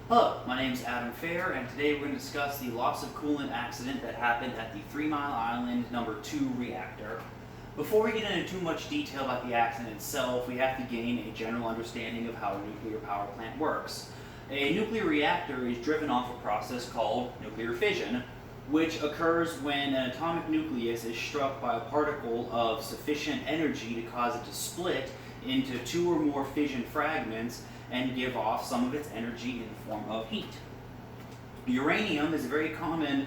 Hello, my name is Adam Fair, and today we're going to discuss the loss of coolant accident that happened at the 3 Mile Island No. 2 reactor. Before we get into too much detail about the accident itself, we have to gain a general understanding of how a nuclear power plant works. A nuclear reactor is driven off a process called nuclear fission, which occurs when an atomic nucleus is struck by a particle of sufficient energy to cause it to split into two or more fission fragments and give off some of its energy in the form of heat. Uranium is a very common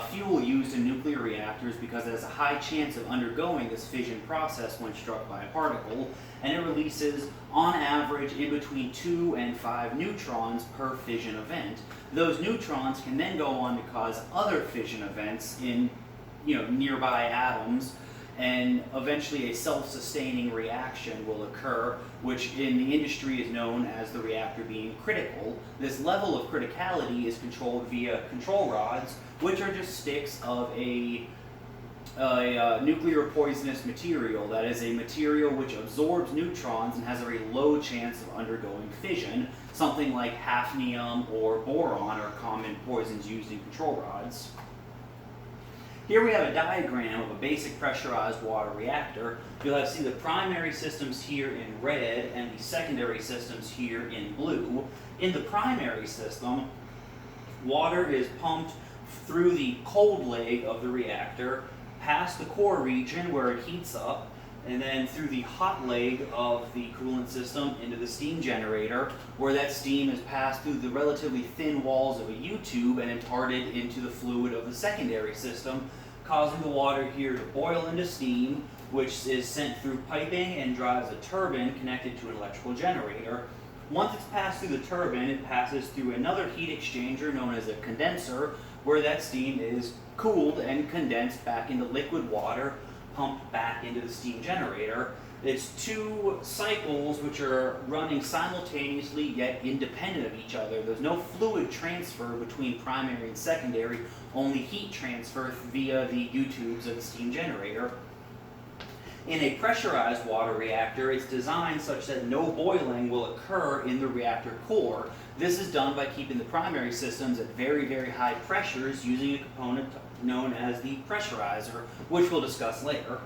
fuel used in nuclear reactors because it has a high chance of undergoing this fission process when struck by a particle, and it releases, on average, in between 2 and 5 neutrons per fission event. Those neutrons can then go on to cause other fission events in nearby atoms, and eventually a self-sustaining reaction will occur, which in the industry is known as the reactor being critical. This level of criticality is controlled via control rods, which are just sticks of a nuclear poisonous material. That is a material which absorbs neutrons and has a very low chance of undergoing fission. Something like hafnium or boron are common poisons used in control rods. Here we have a diagram of a basic pressurized water reactor. You'll see the primary systems here in red and the secondary systems here in blue. In the primary system, water is pumped through the cold leg of the reactor, past the core region where it heats up, and then through the hot leg of the coolant system into the steam generator, where that steam is passed through the relatively thin walls of a U-tube and imparted into the fluid of the secondary system, causing the water here to boil into steam, which is sent through piping and drives a turbine connected to an electrical generator. Once it's passed through the turbine, it passes through another heat exchanger known as a condenser, where that steam is cooled and condensed back into liquid water, pumped back into the steam generator. It's two cycles which are running simultaneously yet independent of each other. There's no fluid transfer between primary and secondary, only heat transfer via the U-tubes of the steam generator. In a pressurized water reactor, it's designed such that no boiling will occur in the reactor core. This is done by keeping the primary systems at very, very high pressures using a component known as the pressurizer, which we'll discuss later.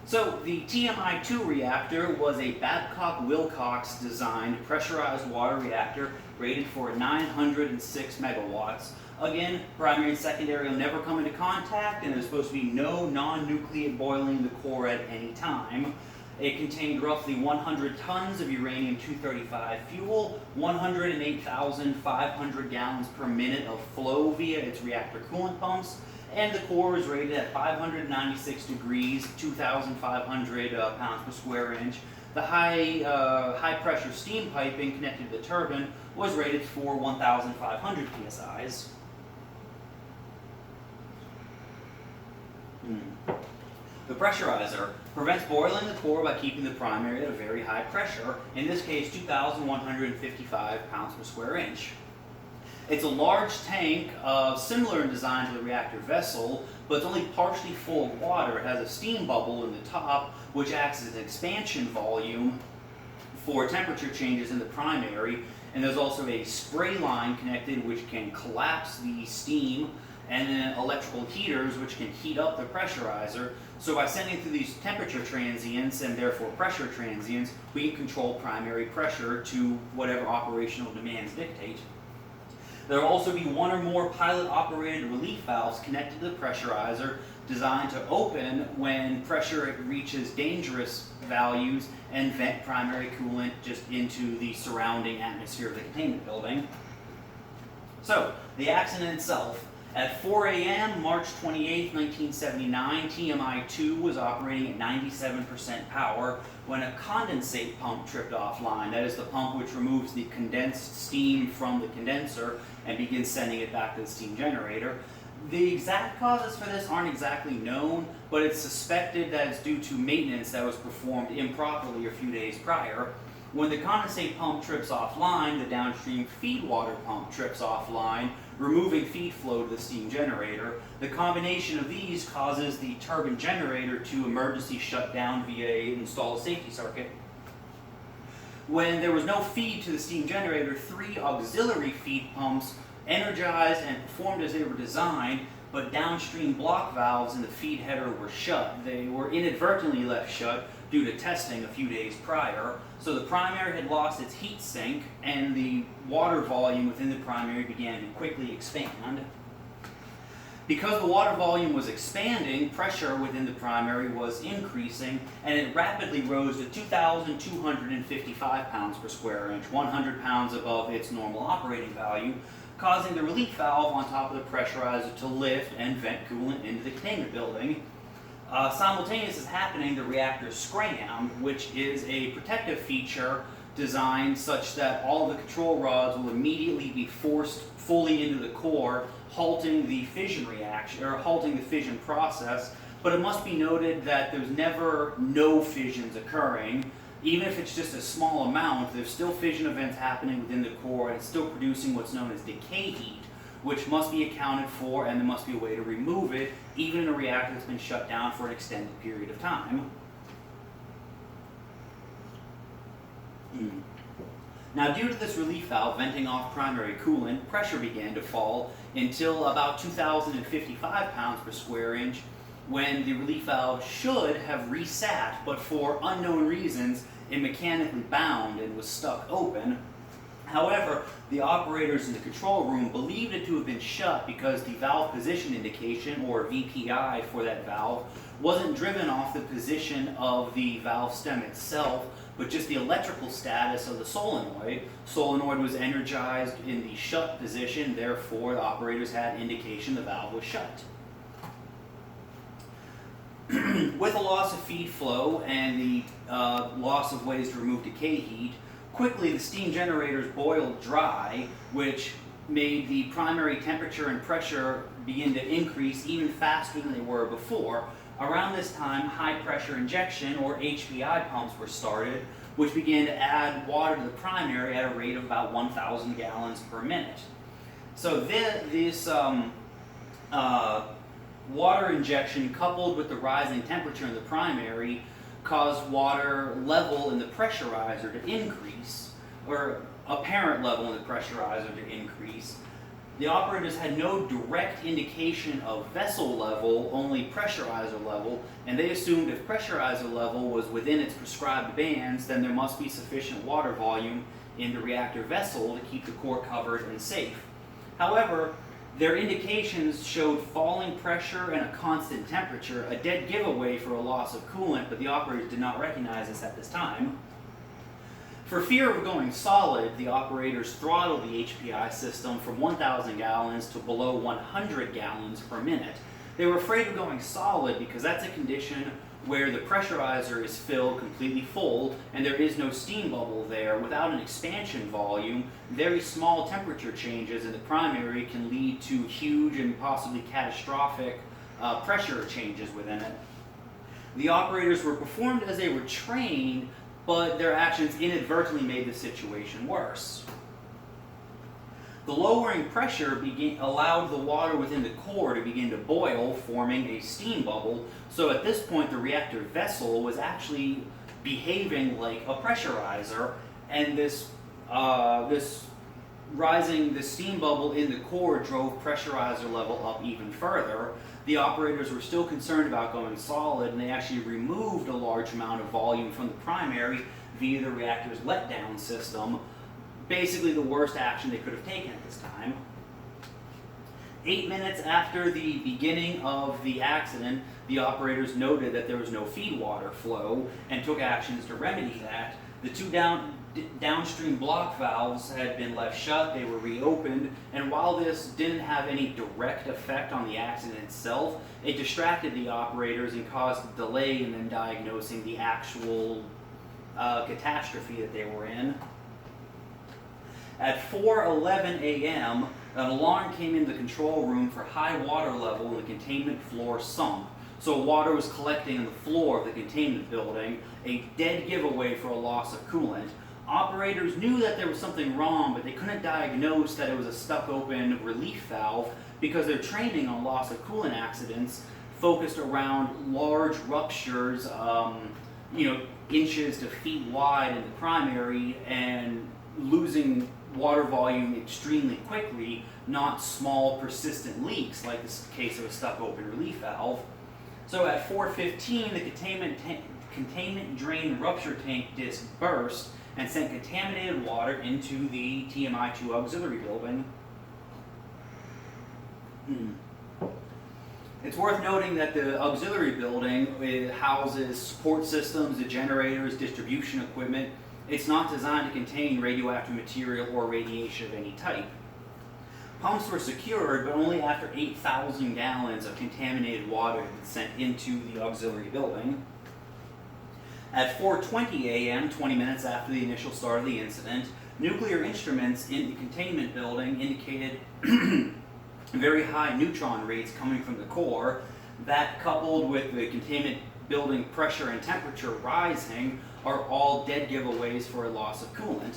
So the TMI-2 reactor was a Babcock-Wilcox designed pressurized water reactor rated for 906 megawatts. Again, primary and secondary will never come into contact, and there's supposed to be no non-nucleate boiling in the core at any time. It contained roughly 100 tons of uranium-235 fuel, 108,500 gallons per minute of flow via its reactor coolant pumps, and the core was rated at 596 degrees, 2,500 pounds per square inch. The high pressure steam piping connected to the turbine was rated for 1,500 psi's. The pressurizer prevents boiling the core by keeping the primary at a very high pressure, in this case 2,155 pounds per square inch. It's a large tank, similar in design to the reactor vessel, but it's only partially full of water. It has a steam bubble in the top, which acts as an expansion volume for temperature changes in the primary, and there's also a spray line connected which can collapse the steam, and then electrical heaters which can heat up the pressurizer. So by sending through these temperature transients and therefore pressure transients, we can control primary pressure to whatever operational demands dictate. There will also be one or more pilot-operated relief valves connected to the pressurizer designed to open when pressure reaches dangerous values and vent primary coolant just into the surrounding atmosphere of the containment building. So, the accident itself. At 4 a.m., March 28, 1979, TMI-2 was operating at 97% power when a condensate pump tripped offline. That is the pump which removes the condensed steam from the condenser and begins sending it back to the steam generator. The exact causes for this aren't exactly known, but it's suspected that it's due to maintenance that was performed improperly a few days prior. When the condensate pump trips offline, the downstream feed water pump trips offline, removing feed flow to the steam generator. The combination of these causes the turbine generator to emergency shut down via install a safety circuit. When there was no feed to the steam generator, 3 auxiliary feed pumps energized and performed as they were designed, but downstream block valves in the feed header were shut. They were inadvertently left shut due to testing a few days prior. So the primary had lost its heat sink, and the water volume within the primary began to quickly expand. Because the water volume was expanding, pressure within the primary was increasing, and it rapidly rose to 2,255 pounds per square inch, 100 pounds above its normal operating value, causing the relief valve on top of the pressurizer to lift and vent coolant into the containment building. Simultaneous as happening, the reactor scrammed, which is a protective feature designed such that all the control rods will immediately be forced fully into the core, halting the fission reaction, or halting the fission process. But it must be noted that there's never no fissions occurring. Even if it's just a small amount, there's still fission events happening within the core, and it's still producing what's known as decay heat, which must be accounted for, and there must be a way to remove it, even in a reactor that's been shut down for an extended period of time. Now, due to this relief valve venting off primary coolant, pressure began to fall until about 2,055 pounds per square inch, when the relief valve should have resat, but for unknown reasons, it mechanically bound and was stuck open. However, the operators in the control room believed it to have been shut because the valve position indication, or VPI for that valve, wasn't driven off the position of the valve stem itself, but just the electrical status of the solenoid. Solenoid was energized in the shut position, therefore the operators had indication the valve was shut. With a loss of feed flow and the loss of ways to remove decay heat, quickly the steam generators boiled dry, which made the primary temperature and pressure begin to increase even faster than they were before. Around this time, high pressure injection, or HPI pumps, were started, which began to add water to the primary at a rate of about 1,000 gallons per minute. So this water injection, coupled with the rising temperature in the primary, caused water level in the pressurizer to increase, or apparent level in the pressurizer to increase. The operators had no direct indication of vessel level, only pressurizer level, and they assumed if pressurizer level was within its prescribed bands, then there must be sufficient water volume in the reactor vessel to keep the core covered and safe. However, their indications showed falling pressure and a constant temperature, a dead giveaway for a loss of coolant, but the operators did not recognize this at this time. For fear of going solid, the operators throttled the HPI system from 1,000 gallons to below 100 gallons per minute. They were afraid of going solid because that's a condition where the pressurizer is filled completely full and there is no steam bubble there. Without an expansion volume, very small temperature changes in the primary can lead to huge and possibly catastrophic pressure changes within it. The operators were performed as they were trained, but their actions inadvertently made the situation worse. The lowering pressure allowed the water within the core to begin to boil, forming a steam bubble. So at this point, the reactor vessel was actually behaving like a pressurizer, and this steam bubble in the core drove pressurizer level up even further. The operators were still concerned about going solid, and they actually removed a large amount of volume from the primary via the reactor's letdown system. Basically the worst action they could have taken at this time. 8 minutes after the beginning of the accident, the operators noted that there was no feed water flow and took actions to remedy that. The two downstream block valves had been left shut, they were reopened, and while this didn't have any direct effect on the accident itself, it distracted the operators and caused a delay in them diagnosing the actual catastrophe that they were in. At 4:11 a.m., an alarm came into the control room for high water level in the containment floor sump. So water was collecting on the floor of the containment building, a dead giveaway for a loss of coolant. Operators knew that there was something wrong, but they couldn't diagnose that it was a stuck open relief valve because their training on loss of coolant accidents focused around large ruptures, inches to feet wide in the primary and losing water volume extremely quickly, not small persistent leaks like this case of a stuck open relief valve. So at 4:15, the containment drain rupture tank disc burst and sent contaminated water into the TMI-2 auxiliary building. It's worth noting that the auxiliary building houses support systems, the generators, distribution equipment. It's not designed to contain radioactive material or radiation of any type. Pumps were secured, but only after 8,000 gallons of contaminated water had been sent into the auxiliary building. At 4:20 a.m., 20 minutes after the initial start of the incident, nuclear instruments in the containment building indicated very high neutron rates coming from the core. That, coupled with the containment building pressure and temperature rising, are all dead giveaways for a loss of coolant.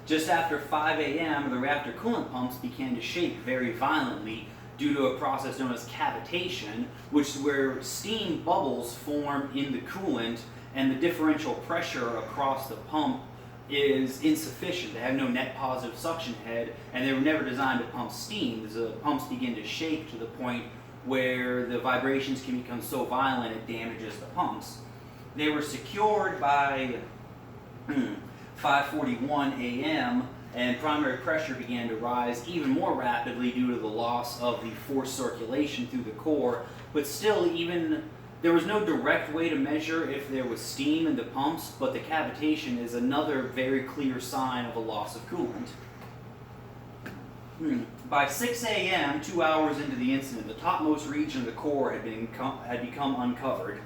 Just after 5 a.m., the reactor coolant pumps began to shake very violently due to a process known as cavitation, which is where steam bubbles form in the coolant and the differential pressure across the pump is insufficient. They have no net positive suction head, and they were never designed to pump steam. The pumps begin to shake to the point where the vibrations can become so violent it damages the pumps. They were secured by 5:41 a.m., and primary pressure began to rise even more rapidly due to the loss of the forced circulation through the core. But still, there was no direct way to measure if there was steam in the pumps, but the cavitation is another very clear sign of a loss of coolant. By 6 a.m., 2 hours into the incident, the topmost region of the core had become uncovered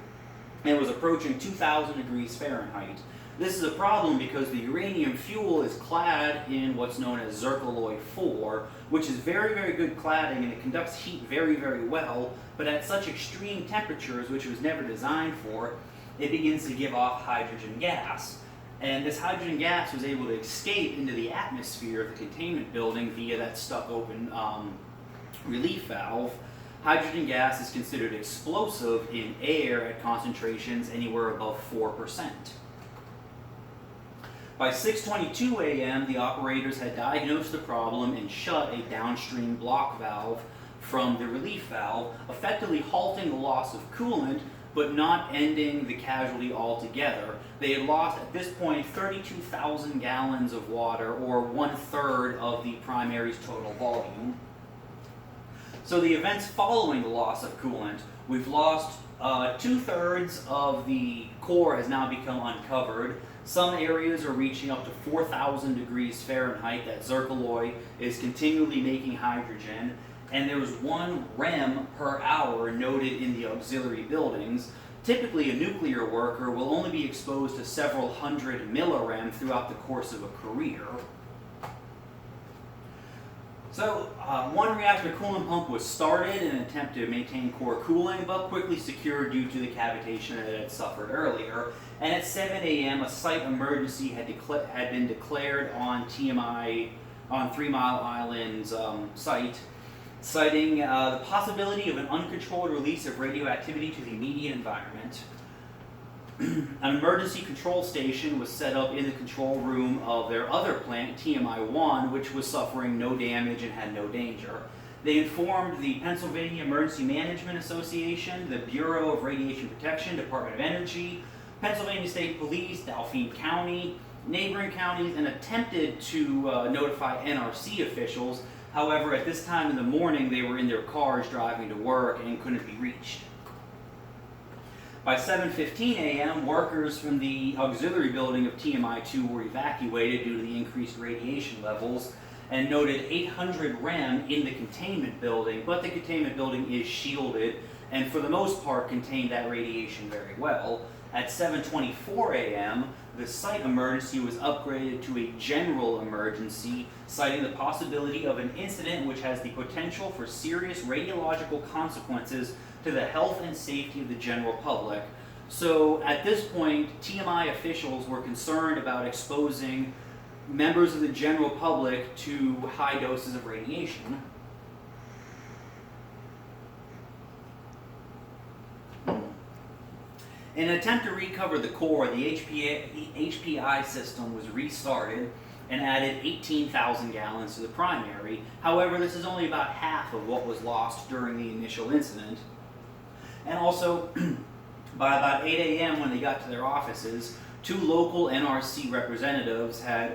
and was approaching 2,000 degrees Fahrenheit. This is a problem because the uranium fuel is clad in what's known as zircaloy 4, which is very, very good cladding, and it conducts heat very, very well, but at such extreme temperatures, which it was never designed for, it begins to give off hydrogen gas. And this hydrogen gas was able to escape into the atmosphere of the containment building via that stuck open relief valve. Hydrogen gas is considered explosive in air at concentrations anywhere above 4%. By 6:22 a.m., the operators had diagnosed the problem and shut a downstream block valve from the relief valve, effectively halting the loss of coolant, but not ending the casualty altogether. They had lost, at this point, 32,000 gallons of water, or 1/3 of the primary's total volume. So the events following the loss of coolant, we've lost 2/3 of the core has now become uncovered. Some areas are reaching up to 4,000 degrees Fahrenheit. That zircaloy is continually making hydrogen. And there was 1 rem per hour noted in the auxiliary buildings. Typically, a nuclear worker will only be exposed to several hundred millirem throughout the course of a career. So, one reactor coolant pump was started in an attempt to maintain core cooling, but quickly secured due to the cavitation that it had suffered earlier. And at 7 a.m., a site emergency had been declared on TMI, on 3 Mile Island's site, citing the possibility of an uncontrolled release of radioactivity to the immediate environment. An emergency control station was set up in the control room of their other plant, TMI-1, which was suffering no damage and had no danger. They informed the Pennsylvania Emergency Management Association, the Bureau of Radiation Protection, Department of Energy, Pennsylvania State Police, Dauphin County, neighboring counties, and attempted to notify NRC officials. However, at this time in the morning, they were in their cars driving to work and couldn't be reached. By 7:15 a.m., workers from the auxiliary building of TMI-2 were evacuated due to the increased radiation levels and noted 800 rem in the containment building, but the containment building is shielded and for the most part contained that radiation very well. At 7:24 a.m., the site emergency was upgraded to a general emergency, citing the possibility of an incident which has the potential for serious radiological consequences to the health and safety of the general public. So at this point, TMI officials were concerned about exposing members of the general public to high doses of radiation. In an attempt to recover the core, the HPI system was restarted and added 18,000 gallons to the primary. However, this is only about half of what was lost during the initial incident. And also, by about 8 a.m. when they got to their offices, 2 local NRC representatives had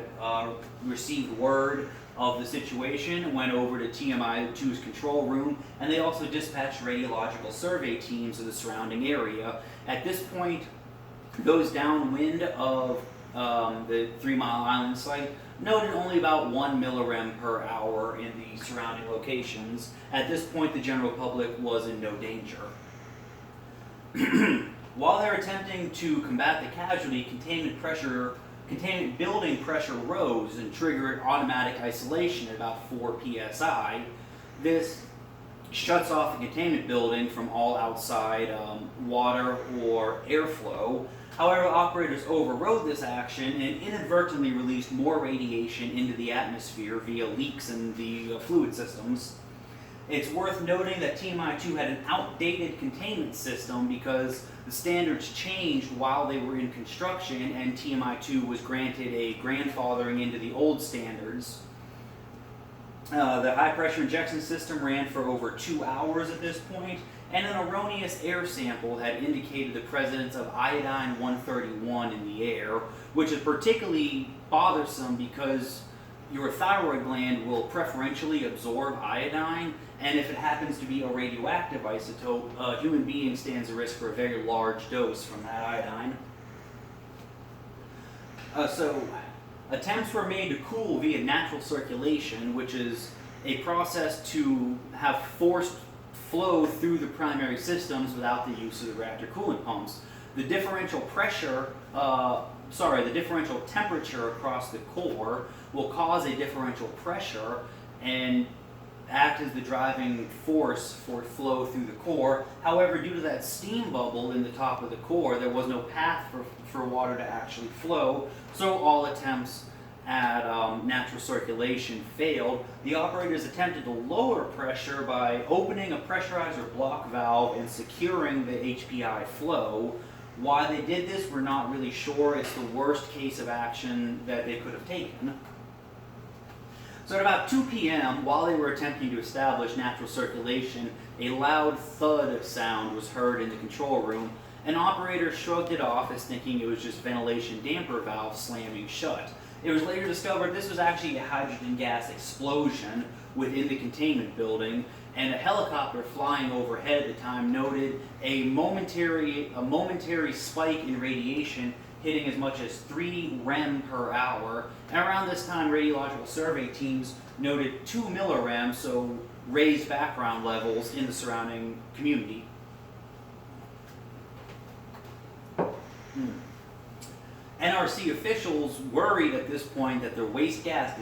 received word of the situation, went over to TMI-2's control room, and they also dispatched radiological survey teams of the surrounding area. At this point, those downwind of the 3 Mile Island site noted only about 1 millirem per hour in the surrounding locations. At this point, the general public was in no danger. While they're attempting to combat the casualty, containment building pressure rose and triggered automatic isolation at about 4 psi. This shuts off the containment building from all outside water or airflow. However, operators overrode this action and inadvertently released more radiation into the atmosphere via leaks in the fluid systems. It's worth noting that TMI-2 had an outdated containment system because the standards changed while they were in construction, and TMI-2 was granted a grandfathering into the old standards. The high-pressure injection system ran for over 2 hours at this point, and an erroneous air sample had indicated the presence of iodine-131 in the air, which is particularly bothersome because your thyroid gland will preferentially absorb iodine, and if it happens to be a radioactive isotope, a human being stands a risk for a very large dose from that iodine. So, attempts were made to cool via natural circulation, which is a process to have forced flow through the primary systems without the use of the reactor coolant pumps. The differential temperature across the core will cause a differential pressure and act as the driving force for flow through the core. However, due to that steam bubble in the top of the core, there was no path for water to actually flow, so all attempts at natural circulation failed. The operators attempted to lower pressure by opening a pressurizer block valve and securing the HPI flow. Why they did this, we're not really sure. It's the worst case of action that they could have taken. So at about 2 p.m., while they were attempting to establish natural circulation, a loud thud sound was heard in the control room. An operator shrugged it off as thinking it was just ventilation damper valve slamming shut. It was later discovered this was actually a hydrogen gas explosion within the containment building, and a helicopter flying overhead at the time noted a momentary spike in radiation hitting as much as 3 rem per hour. And around this time, radiological survey teams noted 2 millirem, so raised background levels in the surrounding community. NRC officials worried at this point that their waste gas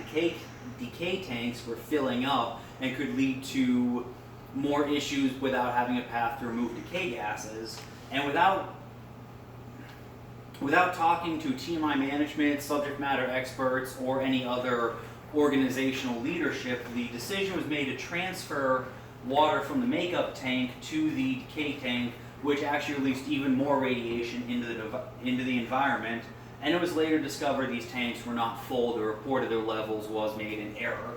decay tanks were filling up and could lead to more issues without having a path to remove decay gases. And without talking to TMI management, subject matter experts, or any other organizational leadership, the decision was made to transfer water from the makeup tank to the decay tank, which actually released even more radiation into the environment. And it was later discovered these tanks were not full. The report of their levels was made in error.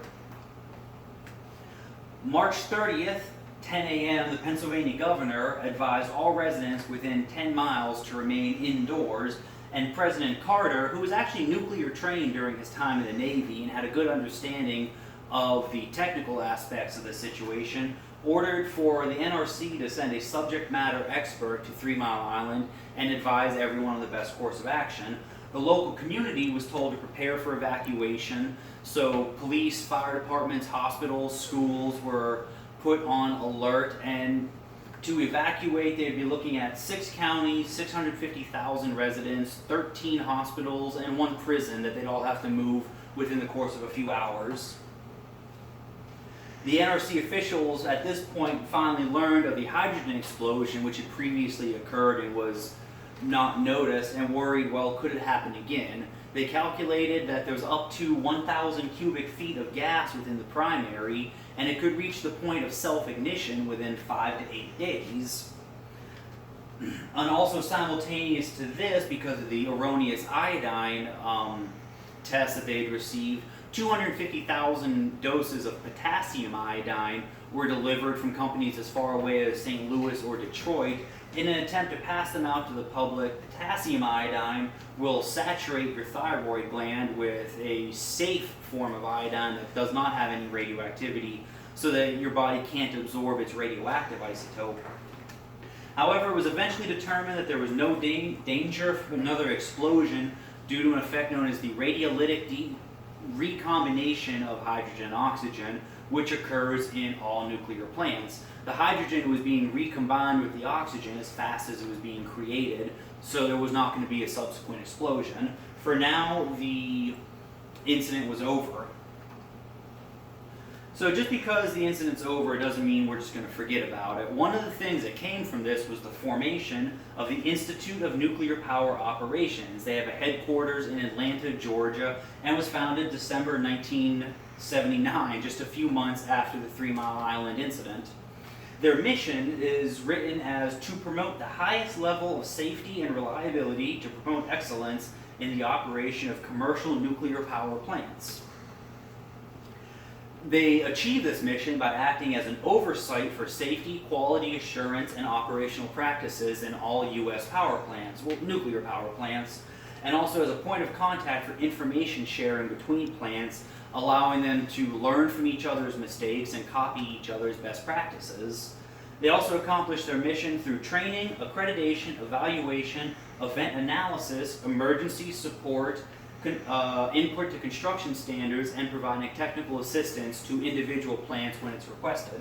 March 30th, 10 a.m., the Pennsylvania governor advised all residents within 10 miles to remain indoors, and President Carter, who was actually nuclear trained during his time in the Navy and had a good understanding of the technical aspects of the situation, ordered for the NRC to send a subject matter expert to 3 Mile Island and advise everyone on the best course of action. The local community was told to prepare for evacuation, so police, fire departments, hospitals, schools were put on alert, and to evacuate they'd be looking at 6 counties, 650,000 residents, 13 hospitals, and 1 prison that they'd all have to move within the course of a few hours. The NRC officials at this point finally learned of the hydrogen explosion, which had previously occurred and was not noticed, and worried, well, could it happen again? They calculated that there was up to 1,000 cubic feet of gas within the primary, and it could reach the point of self-ignition within 5 to 8 days. And also simultaneous to this, because of the erroneous iodine test that they had received, 250,000 doses of potassium iodine were delivered from companies as far away as St. Louis or Detroit in an attempt to pass them out to the public. Potassium iodine will saturate your thyroid gland with a safe form of iodine that does not have any radioactivity, so that your body can't absorb its radioactive isotope. However, it was eventually determined that there was no danger of another explosion due to an effect known as the radiolytic recombination of hydrogen and oxygen, which occurs in all nuclear plants. The hydrogen was being recombined with the oxygen as fast as it was being created, so there was not going to be a subsequent explosion. For now, the incident was over. So just because the incident's over, it doesn't mean we're just going to forget about it. One of the things that came from this was the formation of the Institute of Nuclear Power Operations. They have a headquarters in Atlanta, Georgia, and was founded December 1979, just a few months after the 3 Mile Island incident. Their mission is written as to promote the highest level of safety and reliability to promote excellence in the operation of commercial nuclear power plants. They achieve this mission by acting as an oversight for safety, quality assurance, and operational practices in all U.S. power plants, well, nuclear power plants, and also as a point of contact for information sharing between plants, allowing them to learn from each other's mistakes and copy each other's best practices. They also accomplish their mission through training, accreditation, evaluation, event analysis, emergency support, input to construction standards, and providing technical assistance to individual plants when it's requested.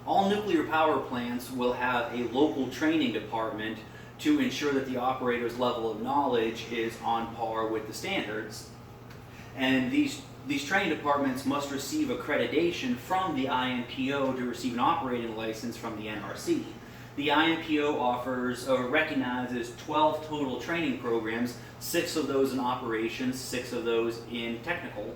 All nuclear power plants will have a local training department to ensure that the operator's level of knowledge is on par with the standards. And these training departments must receive accreditation from the INPO to receive an operating license from the NRC. The INPO offers or recognizes 12 total training programs, 6 of those in operations, 6 of those in technical.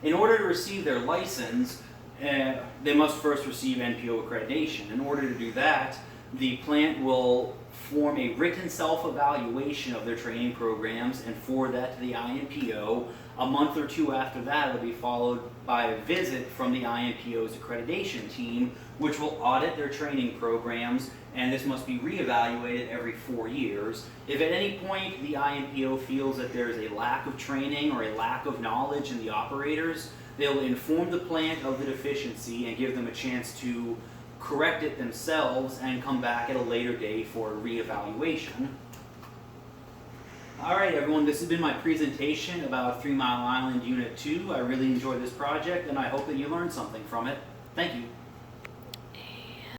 In order to receive their license, they must first receive NPO accreditation. In order to do that, the plant will form a written self-evaluation of their training programs and forward that to the INPO. A month or 2 after that, it will be followed by a visit from the INPO's accreditation team, which will audit their training programs, and this must be reevaluated every 4 years. If at any point the INPO feels that there is a lack of training or a lack of knowledge in the operators, they'll inform the plant of the deficiency and give them a chance to correct it themselves and come back at a later date for a reevaluation. Alright everyone, this has been my presentation about 3 Mile Island Unit 2. I really enjoyed this project and I hope that you learned something from it. Thank you.